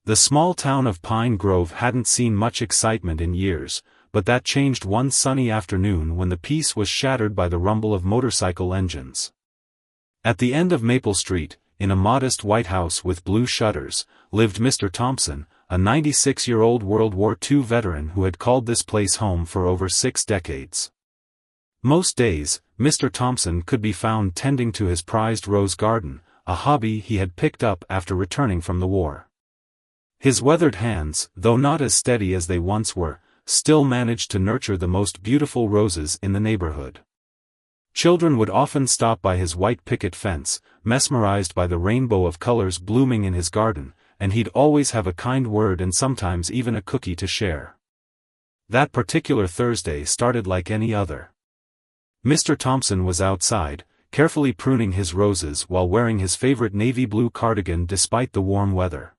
The small town of Pine Grove hadn't seen much excitement in years, but that changed one sunny afternoon when the peace was shattered by the rumble of motorcycle engines. At the end of Maple Street, in a modest white house with blue shutters, lived Mr. Thompson, a 96-year-old World War II veteran who had called this place home for over 6 decades. Most days, Mr. Thompson could be found tending to his prized rose garden, a hobby he had picked up after returning from the war. His weathered hands, though not as steady as they once were, still managed to nurture the most beautiful roses in the neighborhood. Children would often stop by his white picket fence, mesmerized by the rainbow of colors blooming in his garden, and he'd always have a kind word and sometimes even a cookie to share. That particular Thursday started like any other. Mr. Thompson was outside, carefully pruning his roses while wearing his favorite navy blue cardigan despite the warm weather.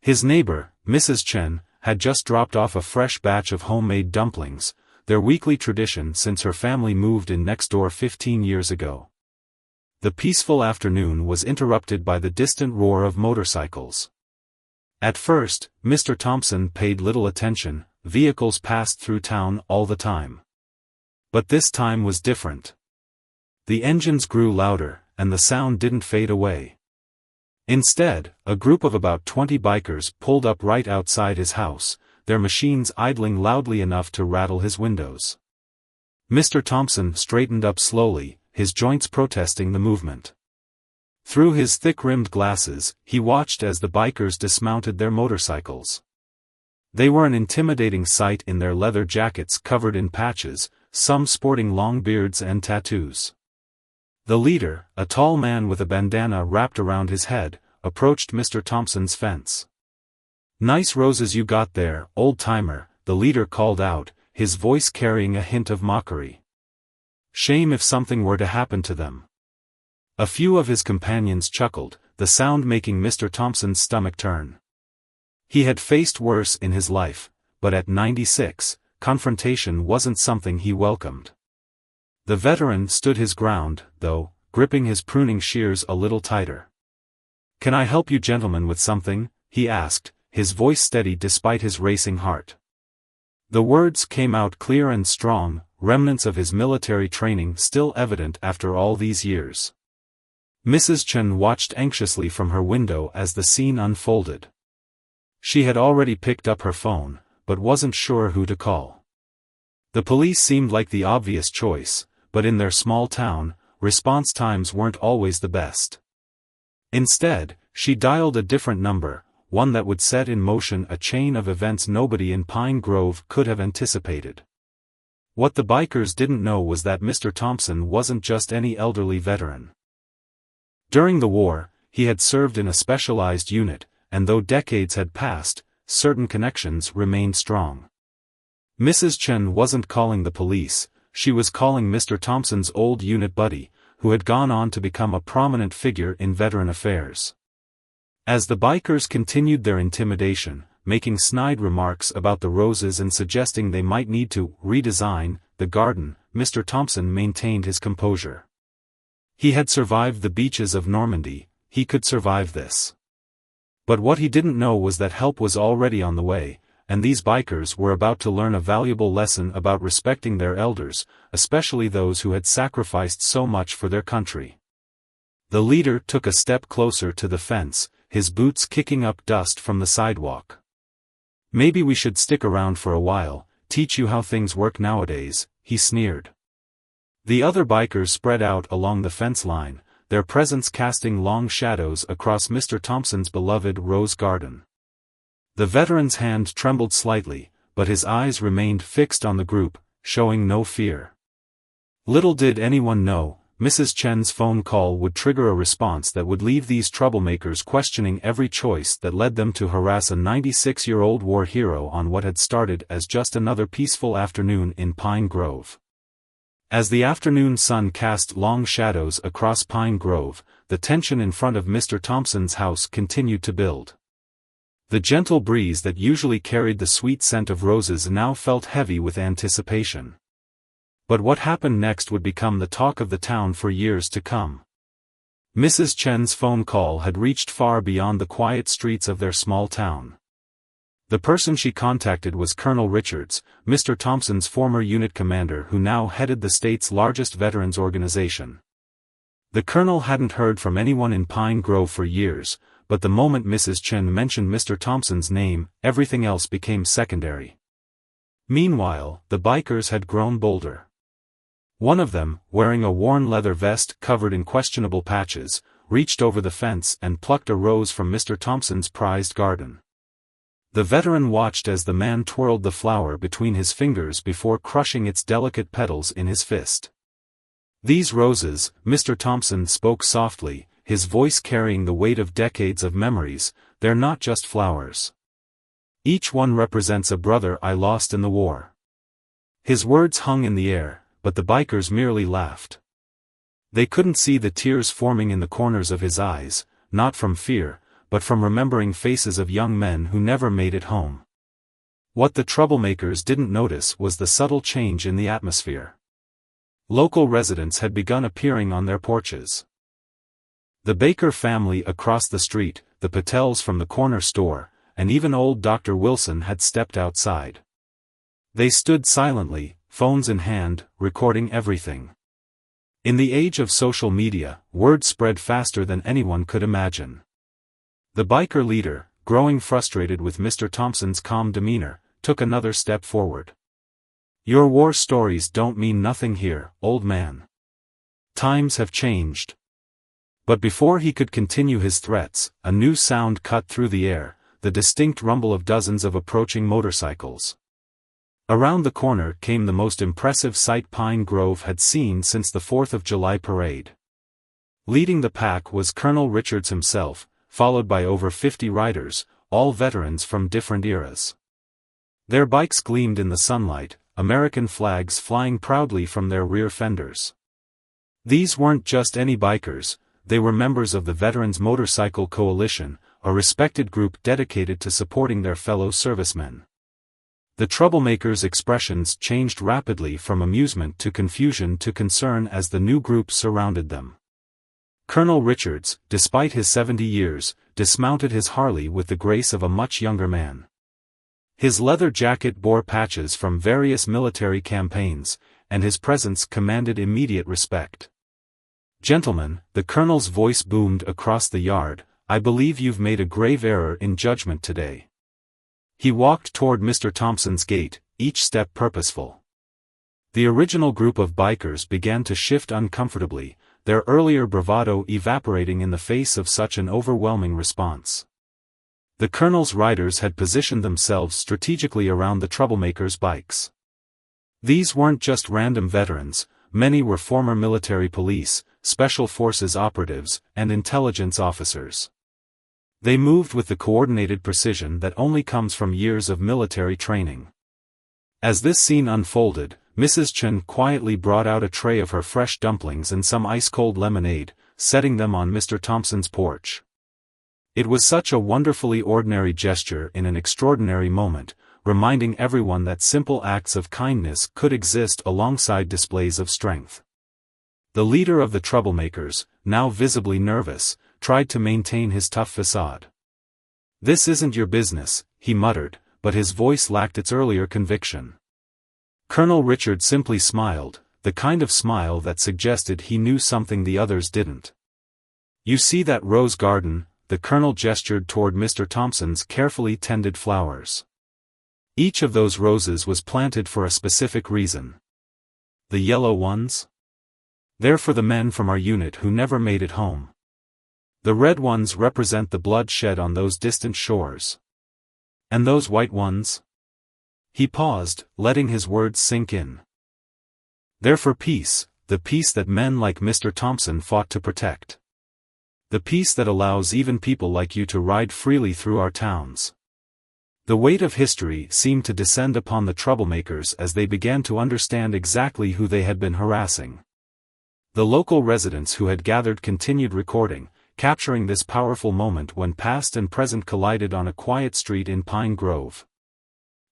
His neighbor, Mrs. Chen, had just dropped off a fresh batch of homemade dumplings, their weekly tradition since her family moved in next door 15 years ago. The peaceful afternoon was interrupted by the distant roar of motorcycles. At first, Mr. Thompson paid little attention, vehicles passed through town all the time. But this time was different. The engines grew louder, and the sound didn't fade away. Instead, a group of about 20 bikers pulled up right outside his house, their machines idling loudly enough to rattle his windows. Mr. Thompson straightened up slowly, his joints protesting the movement. Through his thick-rimmed glasses, he watched as the bikers dismounted their motorcycles. They were an intimidating sight in their leather jackets covered in patches, some sporting long beards and tattoos. The leader, a tall man with a bandana wrapped around his head, approached Mr. Thompson's fence. "Nice roses you got there, old-timer," the leader called out, his voice carrying a hint of mockery. "Shame if something were to happen to them." A few of his companions chuckled, the sound making Mr. Thompson's stomach turn. He had faced worse in his life, but at 96, confrontation wasn't something he welcomed. The veteran stood his ground, though, gripping his pruning shears a little tighter. "Can I help you gentlemen with something?" he asked, his voice steady despite his racing heart. The words came out clear and strong, remnants of his military training still evident after all these years. Mrs. Chen watched anxiously from her window as the scene unfolded. She had already picked up her phone, but wasn't sure who to call. The police seemed like the obvious choice, but in their small town, response times weren't always the best. Instead, she dialed a different number, one that would set in motion a chain of events nobody in Pine Grove could have anticipated. What the bikers didn't know was that Mr. Thompson wasn't just any elderly veteran. During the war, he had served in a specialized unit, and though decades had passed, certain connections remained strong. Mrs. Chen wasn't calling the police, she was calling Mr. Thompson's old unit buddy, who had gone on to become a prominent figure in veteran affairs. As the bikers continued their intimidation, making snide remarks about the roses and suggesting they might need to redesign the garden, Mr. Thompson maintained his composure. He had survived the beaches of Normandy, he could survive this. But what he didn't know was that help was already on the way, and these bikers were about to learn a valuable lesson about respecting their elders, especially those who had sacrificed so much for their country. The leader took a step closer to the fence, his boots kicking up dust from the sidewalk. "Maybe we should stick around for a while, teach you how things work nowadays," he sneered. The other bikers spread out along the fence line, their presence casting long shadows across Mr. Thompson's beloved rose garden. The veteran's hand trembled slightly, but his eyes remained fixed on the group, showing no fear. Little did anyone know, Mrs. Chen's phone call would trigger a response that would leave these troublemakers questioning every choice that led them to harass a 96-year-old war hero on what had started as just another peaceful afternoon in Pine Grove. As the afternoon sun cast long shadows across Pine Grove, the tension in front of Mr. Thompson's house continued to build. The gentle breeze that usually carried the sweet scent of roses now felt heavy with anticipation. But what happened next would become the talk of the town for years to come. Mrs. Chen's phone call had reached far beyond the quiet streets of their small town. The person she contacted was Colonel Richards, Mr. Thompson's former unit commander who now headed the state's largest veterans organization. The colonel hadn't heard from anyone in Pine Grove for years, but the moment Mrs. Chen mentioned Mr. Thompson's name, everything else became secondary. Meanwhile, the bikers had grown bolder. One of them, wearing a worn leather vest covered in questionable patches, reached over the fence and plucked a rose from Mr. Thompson's prized garden. The veteran watched as the man twirled the flower between his fingers before crushing its delicate petals in his fist. "These roses," Mr. Thompson spoke softly, his voice carrying the weight of decades of memories, "they're not just flowers. Each one represents a brother I lost in the war." His words hung in the air, but the bikers merely laughed. They couldn't see the tears forming in the corners of his eyes, not from fear, but from remembering faces of young men who never made it home. What the troublemakers didn't notice was the subtle change in the atmosphere. Local residents had begun appearing on their porches. The Baker family across the street, the Patels from the corner store, and even old Dr. Wilson had stepped outside. They stood silently, phones in hand, recording everything. In the age of social media, word spread faster than anyone could imagine. The biker leader, growing frustrated with Mr. Thompson's calm demeanor, took another step forward. "Your war stories don't mean nothing here, old man. Times have changed." But before he could continue his threats, a new sound cut through the air, the distinct rumble of dozens of approaching motorcycles. Around the corner came the most impressive sight Pine Grove had seen since the 4th of July parade. Leading the pack was Colonel Richards himself, followed by over 50 riders, all veterans from different eras. Their bikes gleamed in the sunlight, American flags flying proudly from their rear fenders. These weren't just any bikers, they were members of the Veterans Motorcycle Coalition, a respected group dedicated to supporting their fellow servicemen. The troublemakers' expressions changed rapidly from amusement to confusion to concern as the new group surrounded them. Colonel Richards, despite his 70 years, dismounted his Harley with the grace of a much younger man. His leather jacket bore patches from various military campaigns, and his presence commanded immediate respect. "Gentlemen," the colonel's voice boomed across the yard, "I believe you've made a grave error in judgment today." He walked toward Mr. Thompson's gate, each step purposeful. The original group of bikers began to shift uncomfortably, their earlier bravado evaporating in the face of such an overwhelming response. The colonel's riders had positioned themselves strategically around the troublemakers' bikes. These weren't just random veterans, many were former military police, special forces operatives, and intelligence officers. They moved with the coordinated precision that only comes from years of military training. As this scene unfolded, Mrs. Chen quietly brought out a tray of her fresh dumplings and some ice-cold lemonade, setting them on Mr. Thompson's porch. It was such a wonderfully ordinary gesture in an extraordinary moment, reminding everyone that simple acts of kindness could exist alongside displays of strength. The leader of the troublemakers, now visibly nervous, tried to maintain his tough facade. "This isn't your business," he muttered, but his voice lacked its earlier conviction. Colonel Richard simply smiled, the kind of smile that suggested he knew something the others didn't. "You see that rose garden?" The colonel gestured toward Mr. Thompson's carefully tended flowers. "Each of those roses was planted for a specific reason. The yellow ones? They're for the men from our unit who never made it home. The red ones represent the blood shed on those distant shores. And those white ones?" He paused, letting his words sink in. "They're for peace, the peace that men like Mr. Thompson fought to protect. The peace that allows even people like you to ride freely through our towns." The weight of history seemed to descend upon the troublemakers as they began to understand exactly who they had been harassing. The local residents who had gathered continued recording, capturing this powerful moment when past and present collided on a quiet street in Pine Grove.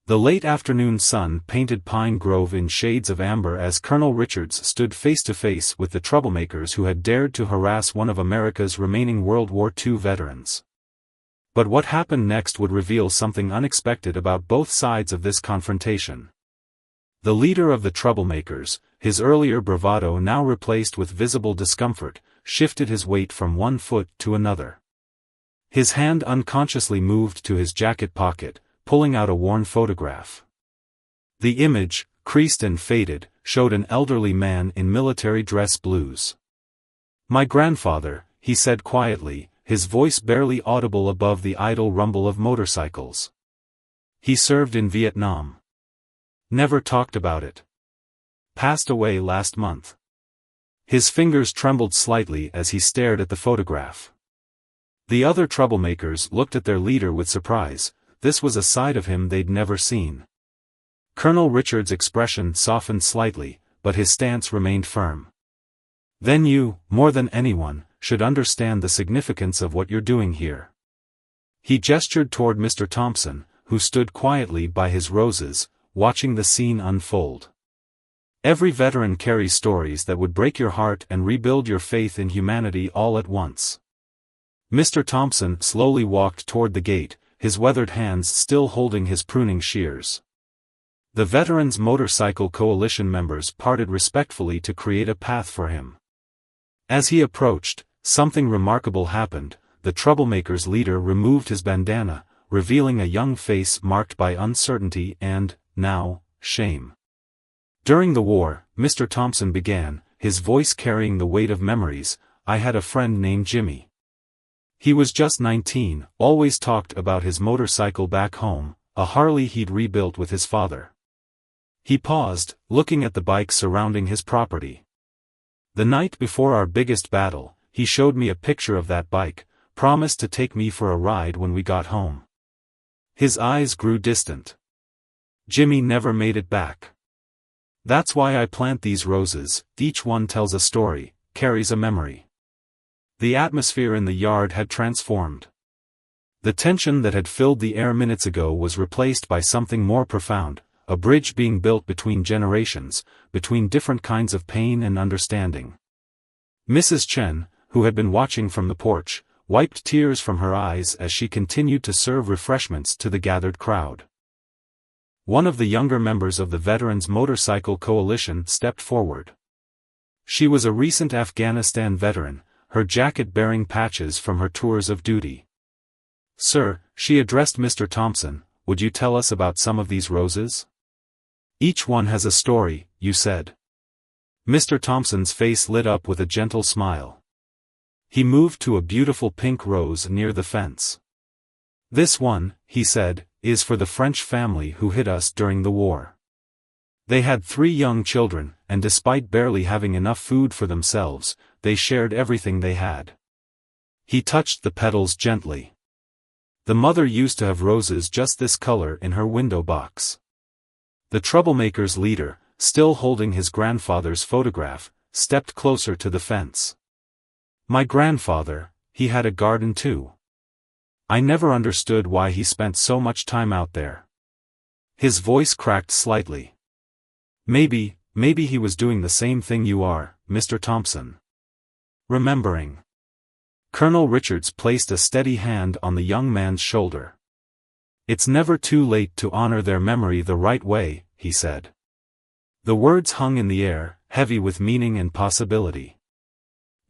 The late afternoon sun painted Pine Grove in shades of amber as Colonel Richards stood face to face with the troublemakers who had dared to harass one of America's remaining World War II veterans. But what happened next would reveal something unexpected about both sides of this confrontation. The leader of the troublemakers, his earlier bravado now replaced with visible discomfort, shifted his weight from one foot to another. His hand unconsciously moved to his jacket pocket, pulling out a worn photograph. The image, creased and faded, showed an elderly man in military dress blues. "My grandfather," he said quietly, his voice barely audible above the idle rumble of motorcycles. "He served in Vietnam. Never talked about it. Passed away last month." His fingers trembled slightly as he stared at the photograph. The other troublemakers looked at their leader with surprise. This was a side of him they'd never seen. Colonel Richards' expression softened slightly, but his stance remained firm. "Then you, more than anyone, should understand the significance of what you're doing here." He gestured toward Mr. Thompson, who stood quietly by his roses, watching the scene unfold. "Every veteran carries stories that would break your heart and rebuild your faith in humanity all at once." Mr. Thompson slowly walked toward the gate, his weathered hands still holding his pruning shears. The Veterans Motorcycle Coalition members parted respectfully to create a path for him. As he approached, something remarkable happened. The troublemakers' leader removed his bandana, revealing a young face marked by uncertainty and, now, shame. "During the war," Mr. Thompson began, his voice carrying the weight of memories, "I had a friend named Jimmy. He was just 19, always talked about his motorcycle back home, a Harley he'd rebuilt with his father." He paused, looking at the bikes surrounding his property. "The night before our biggest battle, he showed me a picture of that bike, promised to take me for a ride when we got home." His eyes grew distant. "Jimmy never made it back. That's why I plant these roses, each one tells a story, carries a memory." The atmosphere in the yard had transformed. The tension that had filled the air minutes ago was replaced by something more profound, a bridge being built between generations, between different kinds of pain and understanding. Mrs. Chen, who had been watching from the porch, wiped tears from her eyes as she continued to serve refreshments to the gathered crowd. One of the younger members of the Veterans Motorcycle Coalition stepped forward. She was a recent Afghanistan veteran, her jacket bearing patches from her tours of duty. "Sir," she addressed Mr. Thompson, "would you tell us about some of these roses? Each one has a story," you said. Mr. Thompson's face lit up with a gentle smile. He moved to a beautiful pink rose near the fence. "This one," he said, "is for the French family who hit us during the war. They had 3 young children, and despite barely having enough food for themselves, they shared everything they had." He touched the petals gently. "The mother used to have roses just this color in her window box." The troublemaker's leader, still holding his grandfather's photograph, stepped closer to the fence. "My grandfather, he had a garden too. I never understood why he spent so much time out there." His voice cracked slightly. Maybe he was doing the same thing you are, Mr. Thompson." Remembering. Colonel Richards placed a steady hand on the young man's shoulder. "It's never too late to honor their memory the right way," he said. The words hung in the air, heavy with meaning and possibility.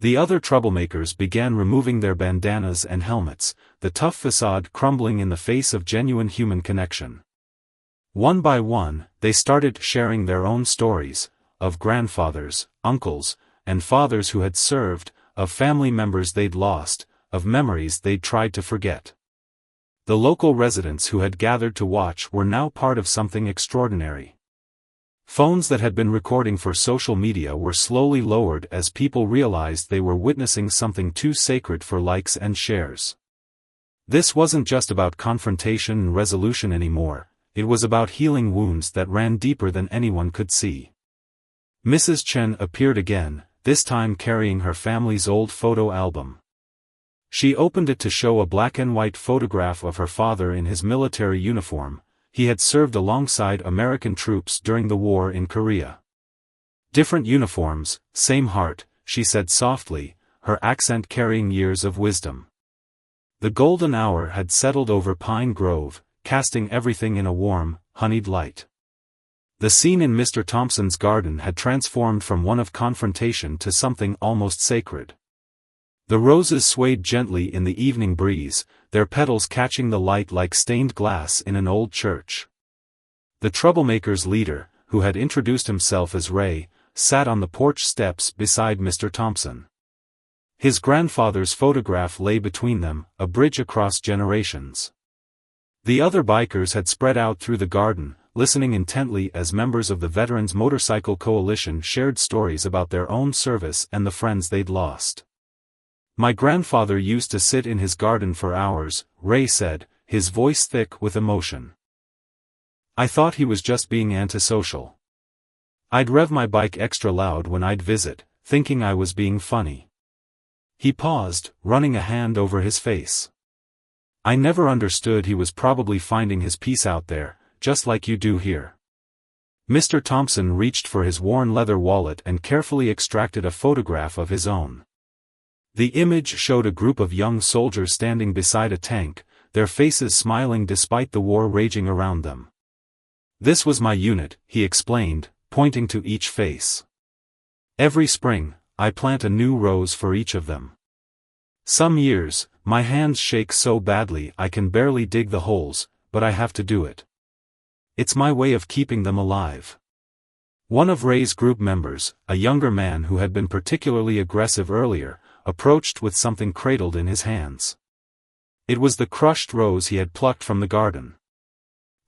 The other troublemakers began removing their bandanas and helmets, the tough facade crumbling in the face of genuine human connection. One by one, they started sharing their own stories, of grandfathers, uncles, and fathers who had served, of family members they'd lost, of memories they'd tried to forget. The local residents who had gathered to watch were now part of something extraordinary. Phones that had been recording for social media were slowly lowered as people realized they were witnessing something too sacred for likes and shares. This wasn't just about confrontation and resolution anymore, it was about healing wounds that ran deeper than anyone could see. Mrs. Chen appeared again, this time carrying her family's old photo album. She opened it to show a black and white photograph of her father in his military uniform, he had served alongside American troops during the war in Korea. "Different uniforms, same heart," she said softly, her accent carrying years of wisdom. The golden hour had settled over Pine Grove, casting everything in a warm, honeyed light. The scene in Mr. Thompson's garden had transformed from one of confrontation to something almost sacred. The roses swayed gently in the evening breeze, their petals catching the light like stained glass in an old church. The troublemaker's leader, who had introduced himself as Ray, sat on the porch steps beside Mr. Thompson. His grandfather's photograph lay between them, a bridge across generations. The other bikers had spread out through the garden, listening intently as members of the Veterans Motorcycle Coalition shared stories about their own service and the friends they'd lost. "My grandfather used to sit in his garden for hours," Ray said, his voice thick with emotion. "I thought he was just being antisocial. I'd rev my bike extra loud when I'd visit, thinking I was being funny." He paused, running a hand over his face. "I never understood he was probably finding his peace out there, just like you do here." Mr. Thompson reached for his worn leather wallet and carefully extracted a photograph of his own. The image showed a group of young soldiers standing beside a tank, their faces smiling despite the war raging around them. "This was my unit," he explained, pointing to each face. "Every spring, I plant a new rose for each of them. Some years, my hands shake so badly I can barely dig the holes, but I have to do it. It's my way of keeping them alive." One of Ray's group members, a younger man who had been particularly aggressive earlier, approached with something cradled in his hands. It was the crushed rose he had plucked from the garden.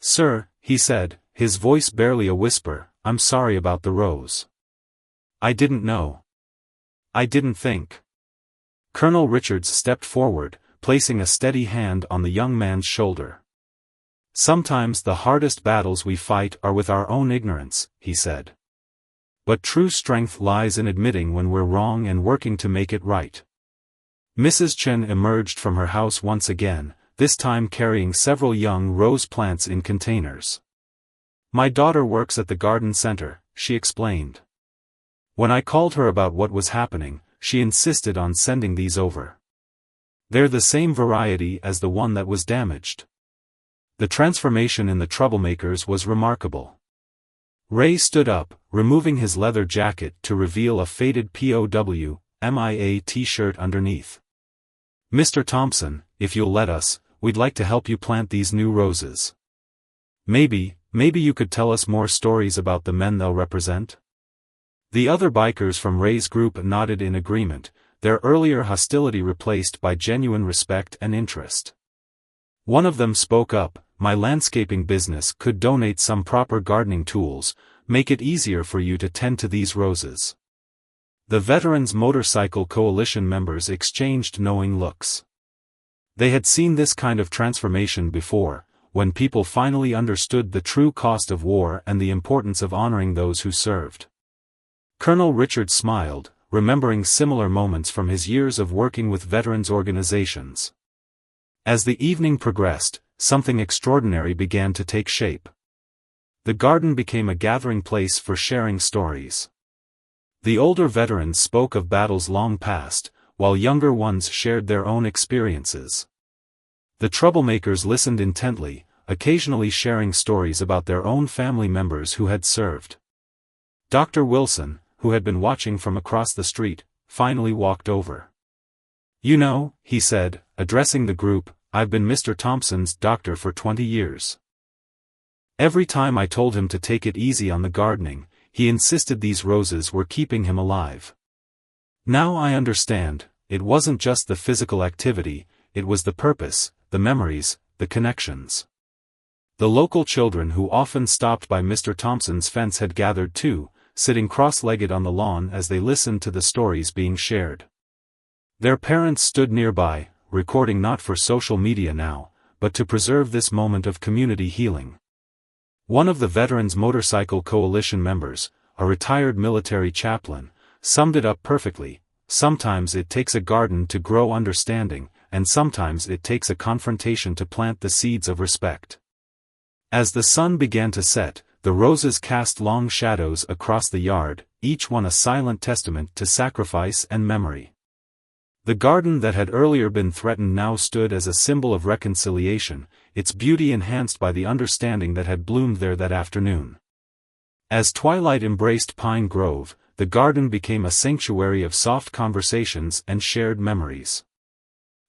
"Sir," he said, his voice barely a whisper, "I'm sorry about the rose. I didn't know. I didn't think." Colonel Richards stepped forward, placing a steady hand on the young man's shoulder. "Sometimes the hardest battles we fight are with our own ignorance," he said. "But true strength lies in admitting when we're wrong and working to make it right." Mrs. Chen emerged from her house once again, this time carrying several young rose plants in containers. "My daughter works at the garden center," she explained. "When I called her about what was happening, she insisted on sending these over. They're the same variety as the one that was damaged." The transformation in the troublemakers was remarkable. Ray stood up, removing his leather jacket to reveal a faded POW, MIA t-shirt underneath. "Mr. Thompson, if you'll let us, we'd like to help you plant these new roses. Maybe you could tell us more stories about the men they'll represent?" The other bikers from Ray's group nodded in agreement, their earlier hostility replaced by genuine respect and interest. One of them spoke up, "My landscaping business could donate some proper gardening tools, make it easier for you to tend to these roses." The Veterans Motorcycle Coalition members exchanged knowing looks. They had seen this kind of transformation before, when people finally understood the true cost of war and the importance of honoring those who served. Colonel Richard smiled, remembering similar moments from his years of working with veterans organizations. As the evening progressed, something extraordinary began to take shape. The garden became a gathering place for sharing stories. The older veterans spoke of battles long past, while younger ones shared their own experiences. The troublemakers listened intently, occasionally sharing stories about their own family members who had served. Dr. Wilson, who had been watching from across the street, finally walked over. "You know," he said, addressing the group, "I've been Mr. Thompson's doctor for 20 years. Every time I told him to take it easy on the gardening, he insisted these roses were keeping him alive. Now I understand, it wasn't just the physical activity, it was the purpose, the memories, the connections." The local children who often stopped by Mr. Thompson's fence had gathered too, sitting cross-legged on the lawn as they listened to the stories being shared. Their parents stood nearby, recording not for social media now, but to preserve this moment of community healing. One of the Veterans Motorcycle Coalition members, a retired military chaplain, summed it up perfectly: "Sometimes it takes a garden to grow understanding, and sometimes it takes a confrontation to plant the seeds of respect." As the sun began to set, the roses cast long shadows across the yard, each one a silent testament to sacrifice and memory. The garden that had earlier been threatened now stood as a symbol of reconciliation, its beauty enhanced by the understanding that had bloomed there that afternoon. As twilight embraced Pine Grove, the garden became a sanctuary of soft conversations and shared memories.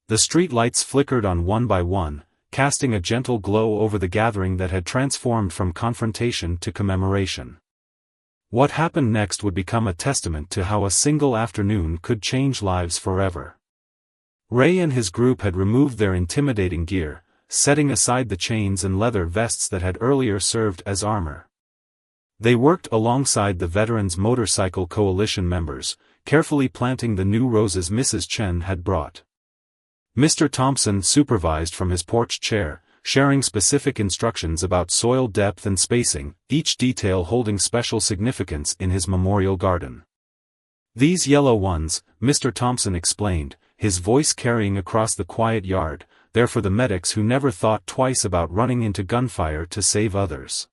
The street lights flickered on one by one, casting a gentle glow over the gathering that had transformed from confrontation to commemoration. What happened next would become a testament to how a single afternoon could change lives forever. Ray and his group had removed their intimidating gear, setting aside the chains and leather vests that had earlier served as armor. They worked alongside the Veterans Motorcycle Coalition members, carefully planting the new roses Mrs. Chen had brought. Mr. Thompson supervised from his porch chair, sharing specific instructions about soil depth and spacing, each detail holding special significance in his memorial garden. "These yellow ones," Mr. Thompson explained, his voice carrying across the quiet yard, "they're for the medics who never thought twice about running into gunfire to save others."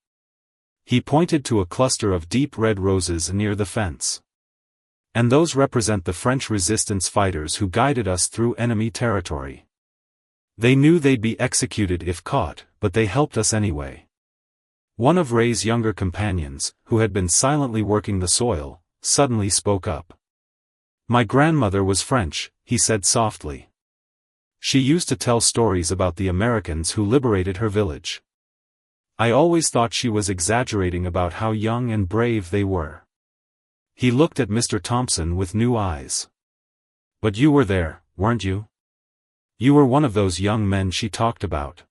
He pointed to a cluster of deep red roses near the fence. "And those represent the French resistance fighters who guided us through enemy territory. They knew they'd be executed if caught, but they helped us anyway." One of Ray's younger companions, who had been silently working the soil, suddenly spoke up. "My grandmother was French," he said softly. "She used to tell stories about the Americans who liberated her village. I always thought she was exaggerating about how young and brave they were." He looked at Mr. Thompson with new eyes. "But you were there, weren't you? You were one of those young men she talked about."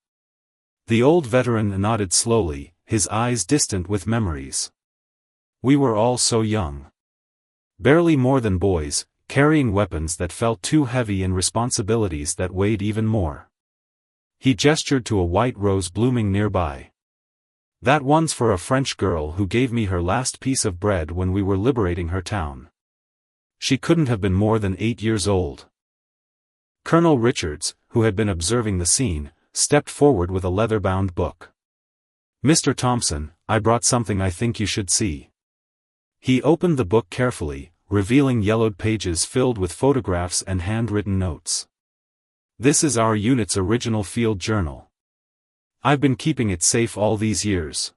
The old veteran nodded slowly, his eyes distant with memories. "We were all so young. Barely more than boys, carrying weapons that felt too heavy and responsibilities that weighed even more." He gestured to a white rose blooming nearby. "That one's for a French girl who gave me her last piece of bread when we were liberating her town. She couldn't have been more than 8 years old." Colonel Richards, who had been observing the scene, stepped forward with a leather-bound book. "Mr. Thompson, I brought something I think you should see." He opened the book carefully, revealing yellowed pages filled with photographs and handwritten notes. "This is our unit's original field journal. I've been keeping it safe all these years."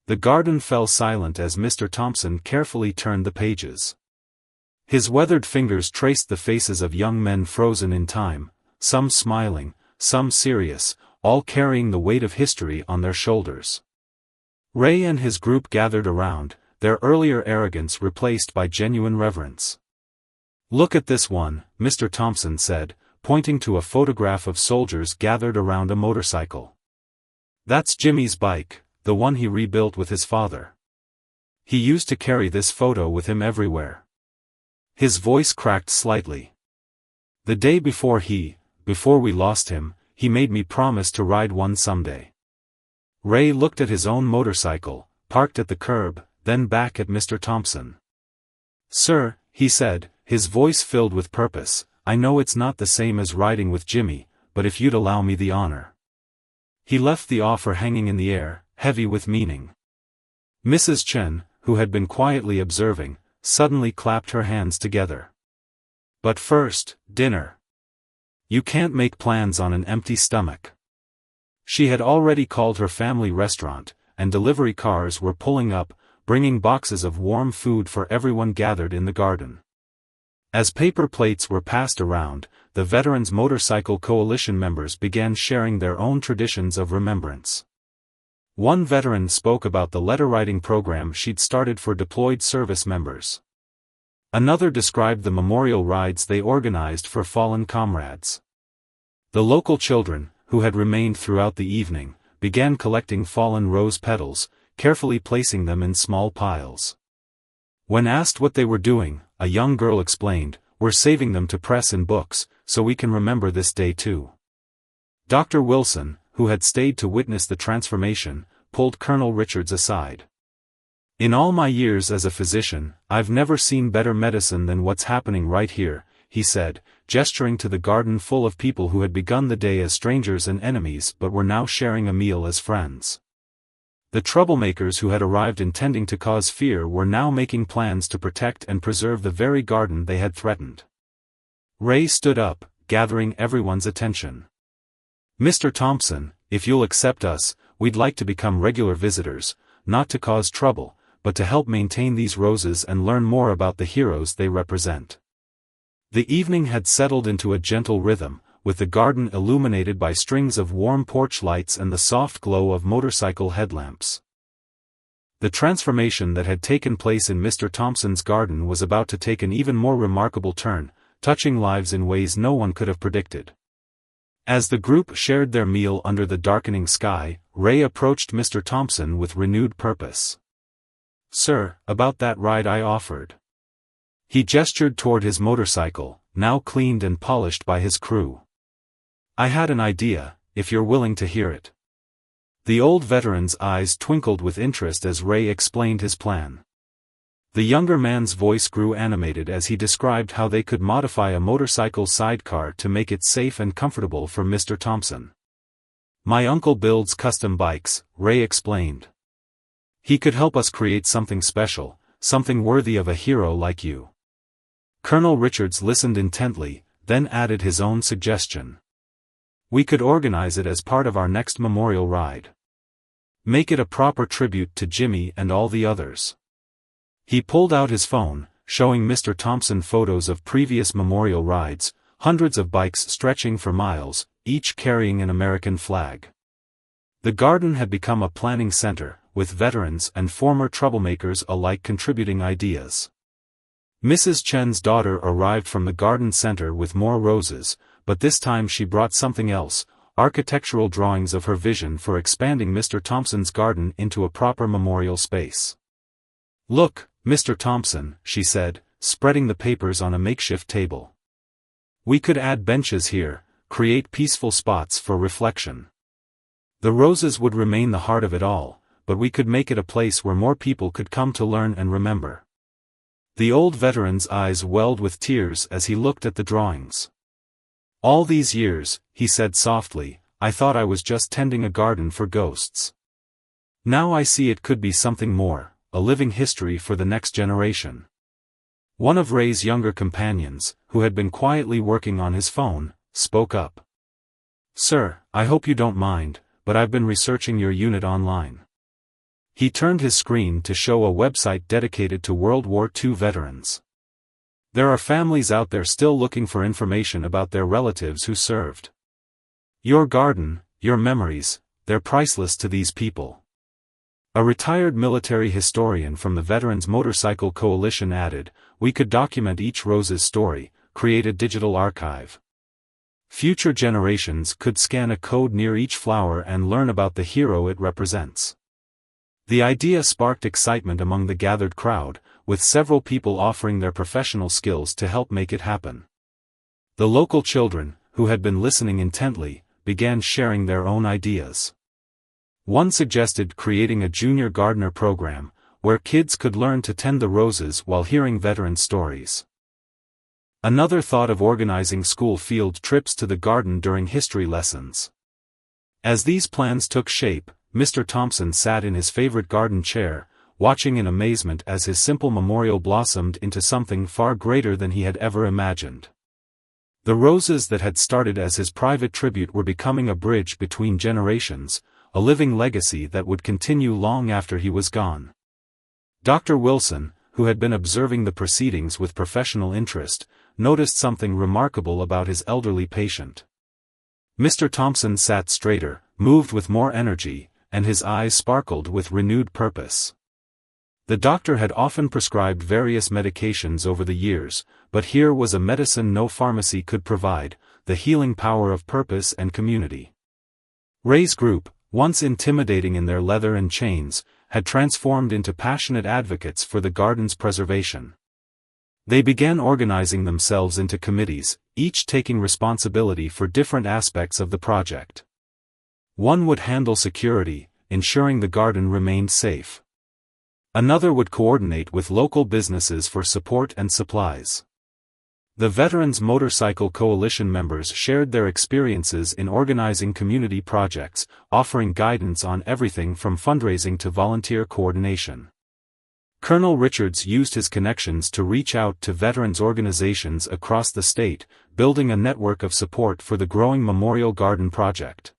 The garden fell silent as Mr. Thompson carefully turned the pages. His weathered fingers traced the faces of young men frozen in time, some smiling, some serious, all carrying the weight of history on their shoulders. Ray and his group gathered around, their earlier arrogance replaced by genuine reverence. "Look at this one," Mr. Thompson said, pointing to a photograph of soldiers gathered around a motorcycle. "That's Jimmy's bike, the one he rebuilt with his father. He used to carry this photo with him everywhere." His voice cracked slightly. "The day before we lost him, he made me promise to ride one someday." Ray looked at his own motorcycle, parked at the curb, then back at Mr. Thompson. "Sir," he said, his voice filled with purpose, "I know it's not the same as riding with Jimmy, but if you'd allow me the honor." He left the offer hanging in the air, heavy with meaning. Mrs. Chen, who had been quietly observing, suddenly clapped her hands together. "But first, dinner. You can't make plans on an empty stomach." She had already called her family restaurant, and delivery cars were pulling up, bringing boxes of warm food for everyone gathered in the garden. As paper plates were passed around, the Veterans Motorcycle Coalition members began sharing their own traditions of remembrance. One veteran spoke about the letter-writing program she'd started for deployed service members. Another described the memorial rides they organized for fallen comrades. The local children, who had remained throughout the evening, began collecting fallen rose petals, carefully placing them in small piles. When asked what they were doing, a young girl explained, "We're saving them to press in books, so we can remember this day too." Dr. Wilson, who had stayed to witness the transformation, pulled Colonel Richards aside. "In all my years as a physician, I've never seen better medicine than what's happening right here," he said, gesturing to the garden full of people who had begun the day as strangers and enemies but were now sharing a meal as friends. The troublemakers who had arrived intending to cause fear were now making plans to protect and preserve the very garden they had threatened. Ray stood up, gathering everyone's attention. "Mr. Thompson, if you'll accept us, we'd like to become regular visitors, not to cause trouble, but to help maintain these roses and learn more about the heroes they represent." The evening had settled into a gentle rhythm, with the garden illuminated by strings of warm porch lights and the soft glow of motorcycle headlamps. The transformation that had taken place in Mr. Thompson's garden was about to take an even more remarkable turn, touching lives in ways no one could have predicted. As the group shared their meal under the darkening sky, Ray approached Mr. Thompson with renewed purpose. "Sir, about that ride I offered." He gestured toward his motorcycle, now cleaned and polished by his crew. "I had an idea, if you're willing to hear it." The old veteran's eyes twinkled with interest as Ray explained his plan. The younger man's voice grew animated as he described how they could modify a motorcycle sidecar to make it safe and comfortable for Mr. Thompson. "My uncle builds custom bikes," Ray explained. "He could help us create something special, something worthy of a hero like you." Colonel Richards listened intently, then added his own suggestion. "We could organize it as part of our next memorial ride. Make it a proper tribute to Jimmy and all the others." He pulled out his phone, showing Mr. Thompson photos of previous memorial rides, hundreds of bikes stretching for miles, each carrying an American flag. The garden had become a planning center, with veterans and former troublemakers alike contributing ideas. Mrs. Chen's daughter arrived from the garden center with more roses, but this time she brought something else, architectural drawings of her vision for expanding Mr. Thompson's garden into a proper memorial space. "Look, Mr. Thompson," she said, spreading the papers on a makeshift table. "We could add benches here, create peaceful spots for reflection. The roses would remain the heart of it all, but we could make it a place where more people could come to learn and remember." The old veteran's eyes welled with tears as he looked at the drawings. "All these years," he said softly, "I thought I was just tending a garden for ghosts. Now I see it could be something more, a living history for the next generation." One of Ray's younger companions, who had been quietly working on his phone, spoke up. "Sir, I hope you don't mind, but I've been researching your unit online." He turned his screen to show a website dedicated to World War II veterans. "There are families out there still looking for information about their relatives who served. Your garden, your memories, they're priceless to these people." A retired military historian from the Veterans Motorcycle Coalition added, "We could document each rose's story, create a digital archive. Future generations could scan a code near each flower and learn about the hero it represents." The idea sparked excitement among the gathered crowd, with several people offering their professional skills to help make it happen. The local children, who had been listening intently, began sharing their own ideas. One suggested creating a junior gardener program, where kids could learn to tend the roses while hearing veteran stories. Another thought of organizing school field trips to the garden during history lessons. As these plans took shape, Mr. Thompson sat in his favorite garden chair, watching in amazement as his simple memorial blossomed into something far greater than he had ever imagined. The roses that had started as his private tribute were becoming a bridge between generations, a living legacy that would continue long after he was gone. Dr. Wilson, who had been observing the proceedings with professional interest, noticed something remarkable about his elderly patient. Mr. Thompson sat straighter, moved with more energy, and his eyes sparkled with renewed purpose. The doctor had often prescribed various medications over the years, but here was a medicine no pharmacy could provide, the healing power of purpose and community. Ray's group, once intimidating in their leather and chains, had transformed into passionate advocates for the garden's preservation. They began organizing themselves into committees, each taking responsibility for different aspects of the project. One would handle security, ensuring the garden remained safe. Another would coordinate with local businesses for support and supplies. The Veterans Motorcycle Coalition members shared their experiences in organizing community projects, offering guidance on everything from fundraising to volunteer coordination. Colonel Richards used his connections to reach out to veterans organizations across the state, building a network of support for the growing Memorial Garden project.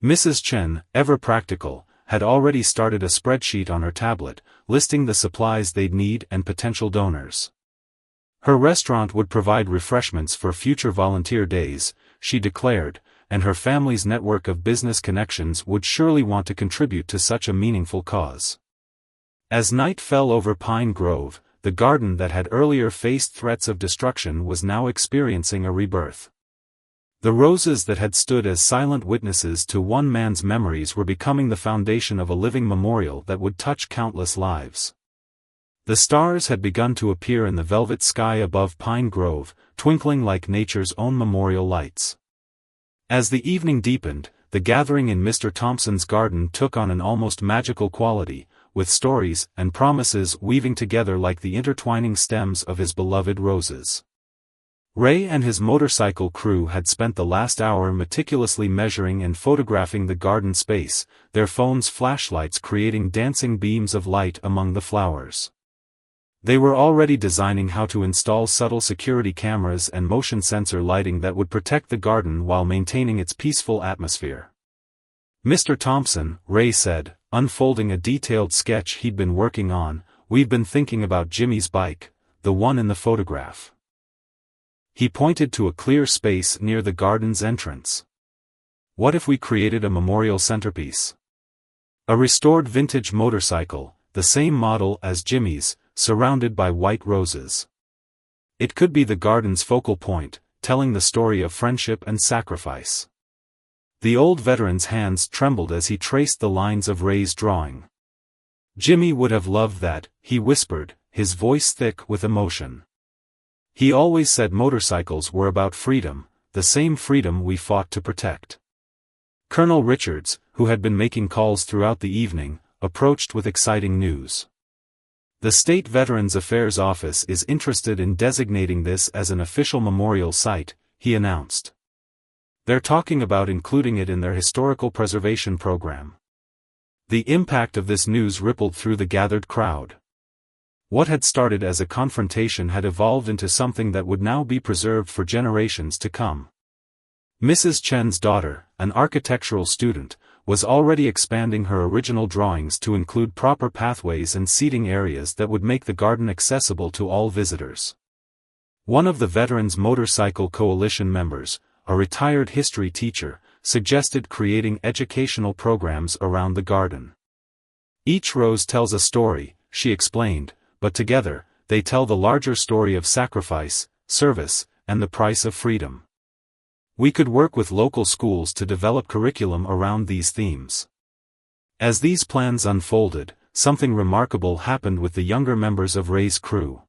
Mrs. Chen, ever practical, had already started a spreadsheet on her tablet, listing the supplies they'd need and potential donors. Her restaurant would provide refreshments for future volunteer days, she declared, and her family's network of business connections would surely want to contribute to such a meaningful cause. As night fell over Pine Grove, the garden that had earlier faced threats of destruction was now experiencing a rebirth. The roses that had stood as silent witnesses to one man's memories were becoming the foundation of a living memorial that would touch countless lives. The stars had begun to appear in the velvet sky above Pine Grove, twinkling like nature's own memorial lights. As the evening deepened, the gathering in Mr. Thompson's garden took on an almost magical quality, with stories and promises weaving together like the intertwining stems of his beloved roses. Ray and his motorcycle crew had spent the last hour meticulously measuring and photographing the garden space, their phones' flashlights creating dancing beams of light among the flowers. They were already designing how to install subtle security cameras and motion sensor lighting that would protect the garden while maintaining its peaceful atmosphere. Mr. Thompson, Ray said, unfolding a detailed sketch he'd been working on, we've been thinking about Jimmy's bike, the one in the photograph. He pointed to a clear space near the garden's entrance. What if we created a memorial centerpiece? A restored vintage motorcycle, the same model as Jimmy's, surrounded by white roses. It could be the garden's focal point, telling the story of friendship and sacrifice. The old veteran's hands trembled as he traced the lines of Ray's drawing. Jimmy would have loved that, he whispered, his voice thick with emotion. He always said motorcycles were about freedom, the same freedom we fought to protect. Colonel Richards, who had been making calls throughout the evening, approached with exciting news. The State Veterans Affairs Office is interested in designating this as an official memorial site, he announced. They're talking about including it in their historical preservation program. The impact of this news rippled through the gathered crowd. What had started as a confrontation had evolved into something that would now be preserved for generations to come. Mrs. Chen's daughter, an architectural student, was already expanding her original drawings to include proper pathways and seating areas that would make the garden accessible to all visitors. One of the Veterans Motorcycle Coalition members, a retired history teacher, suggested creating educational programs around the garden. Each rose tells a story, she explained, but together, they tell the larger story of sacrifice, service, and the price of freedom. We could work with local schools to develop curriculum around these themes. As these plans unfolded, something remarkable happened with the younger members of Ray's crew.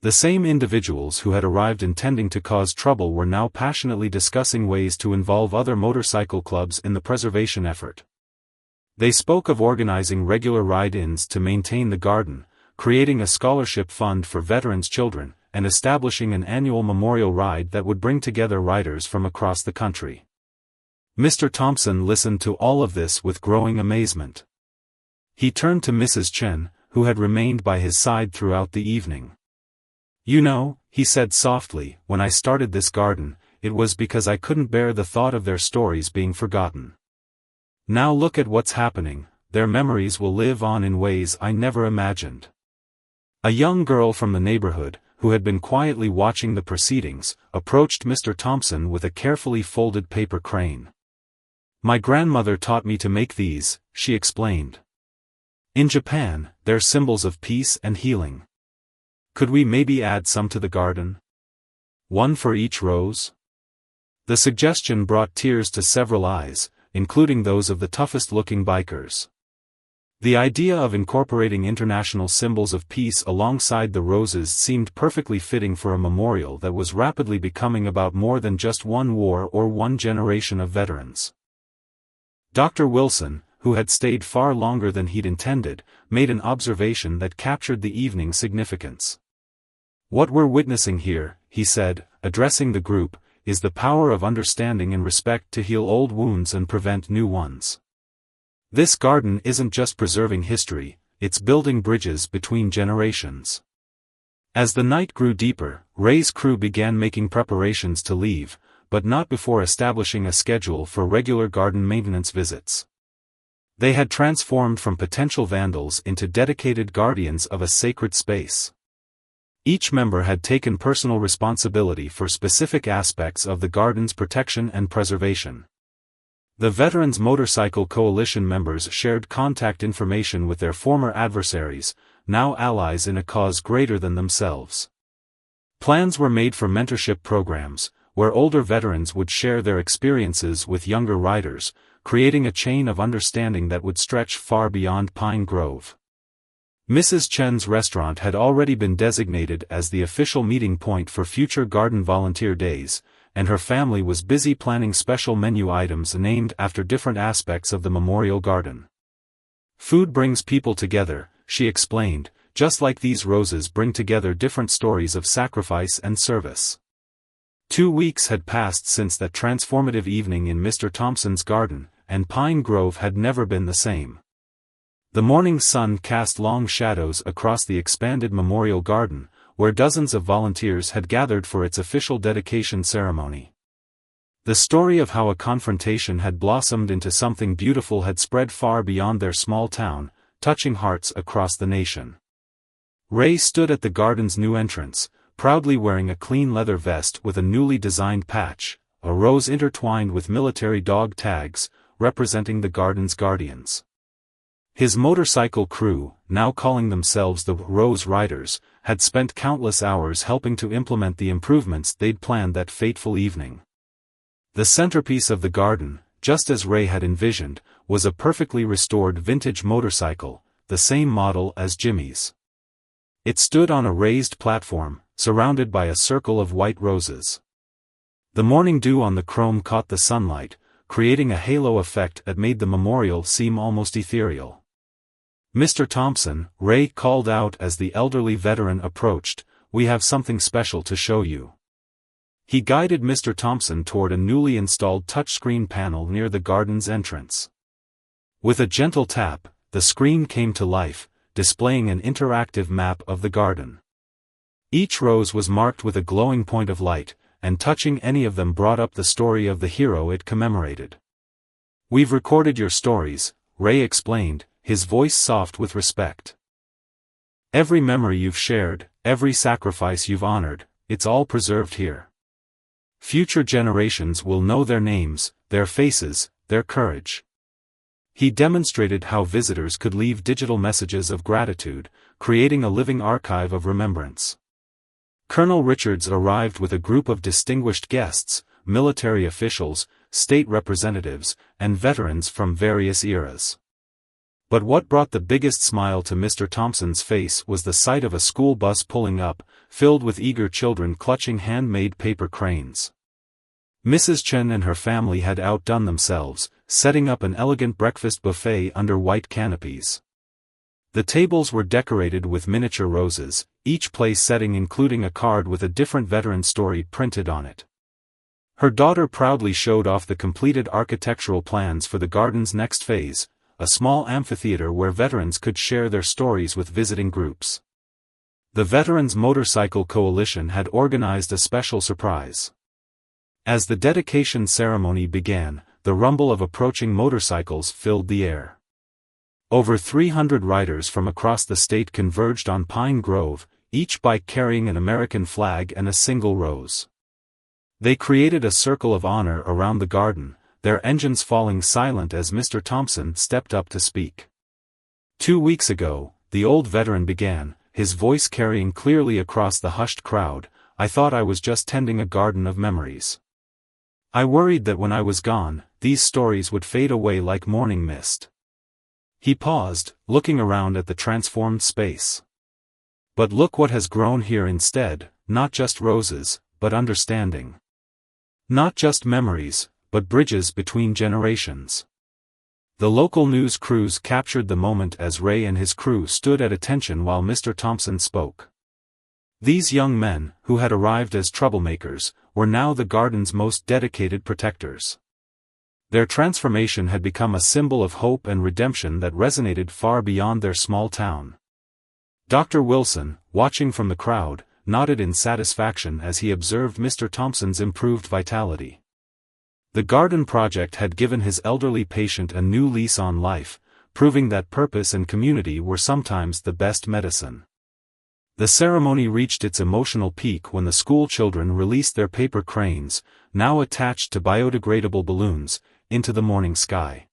The same individuals who had arrived intending to cause trouble were now passionately discussing ways to involve other motorcycle clubs in the preservation effort. They spoke of organizing regular ride-ins to maintain the garden, creating a scholarship fund for veterans' children, and establishing an annual memorial ride that would bring together riders from across the country. Mr. Thompson listened to all of this with growing amazement. He turned to Mrs. Chen, who had remained by his side throughout the evening. You know, he said softly, when I started this garden, it was because I couldn't bear the thought of their stories being forgotten. Now look at what's happening, their memories will live on in ways I never imagined. A young girl from the neighborhood, who had been quietly watching the proceedings, approached Mr. Thompson with a carefully folded paper crane. My grandmother taught me to make these, she explained. In Japan, they're symbols of peace and healing. Could we maybe add some to the garden? One for each rose? The suggestion brought tears to several eyes, including those of the toughest-looking bikers. The idea of incorporating international symbols of peace alongside the roses seemed perfectly fitting for a memorial that was rapidly becoming about more than just one war or one generation of veterans. Dr. Wilson, who had stayed far longer than he'd intended, made an observation that captured the evening's significance. "What we're witnessing here," he said, addressing the group, "is the power of understanding and respect to heal old wounds and prevent new ones. This garden isn't just preserving history, it's building bridges between generations." As the night grew deeper, Ray's crew began making preparations to leave, but not before establishing a schedule for regular garden maintenance visits. They had transformed from potential vandals into dedicated guardians of a sacred space. Each member had taken personal responsibility for specific aspects of the garden's protection and preservation. The Veterans Motorcycle Coalition members shared contact information with their former adversaries, now allies in a cause greater than themselves. Plans were made for mentorship programs, where older veterans would share their experiences with younger riders, creating a chain of understanding that would stretch far beyond Pine Grove. Mrs. Chen's restaurant had already been designated as the official meeting point for future garden volunteer days, and her family was busy planning special menu items named after different aspects of the memorial garden. "Food brings people together," she explained, "just like these roses bring together different stories of sacrifice and service." 2 weeks had passed since that transformative evening in Mr. Thompson's garden, and Pine Grove had never been the same. The morning sun cast long shadows across the expanded memorial garden, where dozens of volunteers had gathered for its official dedication ceremony. The story of how a confrontation had blossomed into something beautiful had spread far beyond their small town, touching hearts across the nation. Ray stood at the garden's new entrance, proudly wearing a clean leather vest with a newly designed patch, a rose intertwined with military dog tags, representing the garden's guardians. His motorcycle crew, now calling themselves the Rose Riders, had spent countless hours helping to implement the improvements they'd planned that fateful evening. The centerpiece of the garden, just as Ray had envisioned, was a perfectly restored vintage motorcycle, the same model as Jimmy's. It stood on a raised platform, surrounded by a circle of white roses. The morning dew on the chrome caught the sunlight, creating a halo effect that made the memorial seem almost ethereal. "Mr. Thompson," Ray called out as the elderly veteran approached, "we have something special to show you." He guided Mr. Thompson toward a newly installed touchscreen panel near the garden's entrance. With a gentle tap, the screen came to life, displaying an interactive map of the garden. Each rose was marked with a glowing point of light, and touching any of them brought up the story of the hero it commemorated. "We've recorded your stories," Ray explained, his voice soft with respect. "Every memory you've shared, every sacrifice you've honored, it's all preserved here. Future generations will know their names, their faces, their courage." He demonstrated how visitors could leave digital messages of gratitude, creating a living archive of remembrance. Colonel Richards arrived with a group of distinguished guests, military officials, state representatives, and veterans from various eras. But what brought the biggest smile to Mr. Thompson's face was the sight of a school bus pulling up, filled with eager children clutching handmade paper cranes. Mrs. Chen and her family had outdone themselves, setting up an elegant breakfast buffet under white canopies. The tables were decorated with miniature roses, each place setting including a card with a different veteran story printed on it. Her daughter proudly showed off the completed architectural plans for the garden's next phase, a small amphitheater where veterans could share their stories with visiting groups. The Veterans Motorcycle Coalition had organized a special surprise. As the dedication ceremony began, the rumble of approaching motorcycles filled the air. Over 300 riders from across the state converged on Pine Grove, each bike carrying an American flag and a single rose. They created a circle of honor around the garden, their engines falling silent as Mr. Thompson stepped up to speak. 2 weeks ago, the old veteran began, his voice carrying clearly across the hushed crowd, "I thought I was just tending a garden of memories. I worried that when I was gone, these stories would fade away like morning mist." He paused, looking around at the transformed space. "But look what has grown here instead, not just roses, but understanding. Not just memories, but bridges between generations." The local news crews captured the moment as Ray and his crew stood at attention while Mr. Thompson spoke. These young men, who had arrived as troublemakers, were now the garden's most dedicated protectors. Their transformation had become a symbol of hope and redemption that resonated far beyond their small town. Dr. Wilson, watching from the crowd, nodded in satisfaction as he observed Mr. Thompson's improved vitality. The garden project had given his elderly patient a new lease on life, proving that purpose and community were sometimes the best medicine. The ceremony reached its emotional peak when the school children released their paper cranes, now attached to biodegradable balloons, into the morning sky.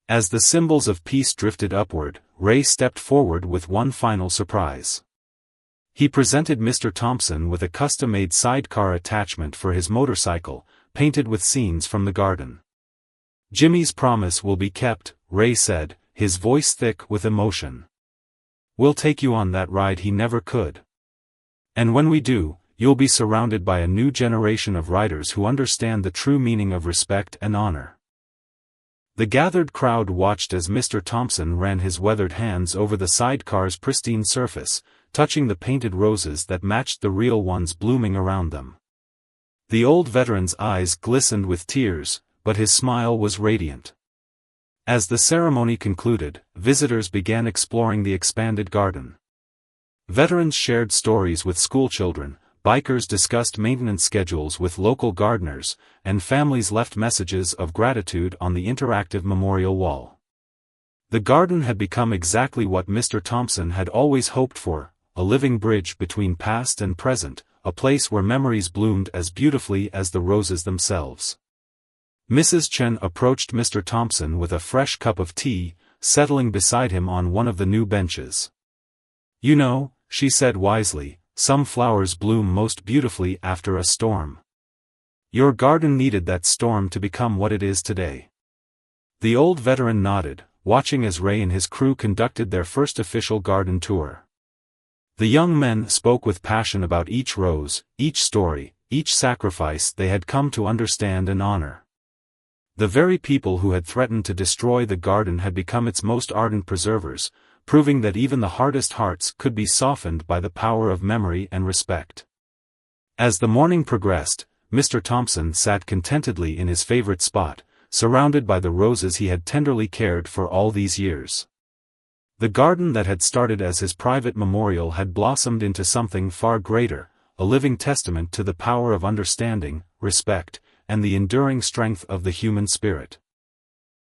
As the symbols of peace drifted upward, Ray stepped forward with one final surprise. He presented Mr. Thompson with a custom-made sidecar attachment for his motorcycle, painted with scenes from the garden. "Jimmy's promise will be kept," Ray said, his voice thick with emotion. "We'll take you on that ride he never could. And when we do, you'll be surrounded by a new generation of riders who understand the true meaning of respect and honor." The gathered crowd watched as Mr. Thompson ran his weathered hands over the sidecar's pristine surface, touching the painted roses that matched the real ones blooming around them. The old veteran's eyes glistened with tears, but his smile was radiant. As the ceremony concluded, visitors began exploring the expanded garden. Veterans shared stories with schoolchildren, bikers discussed maintenance schedules with local gardeners, and families left messages of gratitude on the interactive memorial wall. The garden had become exactly what Mr. Thompson had always hoped for, a living bridge between past and present, a place where memories bloomed as beautifully as the roses themselves. Mrs. Chen approached Mr. Thompson with a fresh cup of tea, settling beside him on one of the new benches. "You know," she said wisely, "some flowers bloom most beautifully after a storm. Your garden needed that storm to become what it is today." The old veteran nodded, watching as Ray and his crew conducted their first official garden tour. The young men spoke with passion about each rose, each story, each sacrifice they had come to understand and honor. The very people who had threatened to destroy the garden had become its most ardent preservers, proving that even the hardest hearts could be softened by the power of memory and respect. As the morning progressed, Mr. Thompson sat contentedly in his favorite spot, surrounded by the roses he had tenderly cared for all these years. The garden that had started as his private memorial had blossomed into something far greater, a living testament to the power of understanding, respect, and the enduring strength of the human spirit.